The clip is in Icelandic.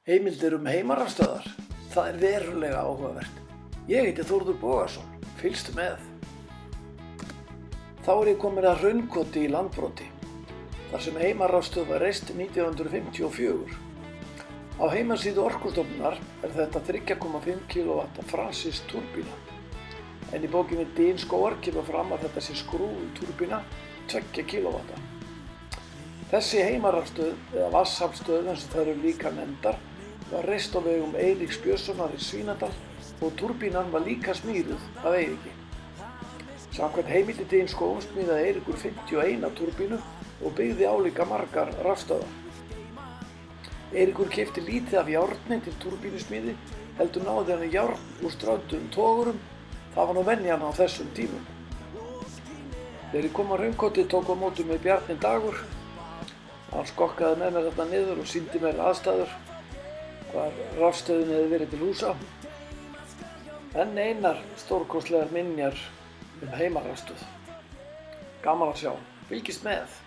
Heimildir heimarafstöðvar. Það er verulega áhugavert. Ég heiti Þórður Bogason, fylgstu með. Þá er ég komin að Hraunkoti í Landbroti, þar sem heimarafstöð var reist 1954. Á heimasíðu Orkustofnunar er þetta 3,5 kW Francis túrbína, en í bókinni Din skógar kemur fram að þetta sé skrúfutúrbína 2 kW. Þessi heimarafstöð, eða vatnsaflsstöð eins og þær eru líka nefndar, var reist á vegum Eiríks Björnssonar í Svínadal og túrbínan var líka smíðuð af Eiríki. Samkvæmt heimildi Din skógar smíðaði Eiríkur 51 túrbínu og byggði álíka margar rafstöðvar. Eiríkur keypti lítið af járni til túrbínusmíði, heldur náði hann járn úr strönduðum togurum. Það var nú venjan á þessum tímum. Þegar ég kom á Hraunkoti tók á móti með Bjarni Dagur. Hann skokkaði með mér þetta niður og sýndi mér aðstæður, hvar rafstöðin hefði verið til húsa. Enn einar stórkostlegar minjar heimarafstöð. Gaman að sjá. Fylgist með!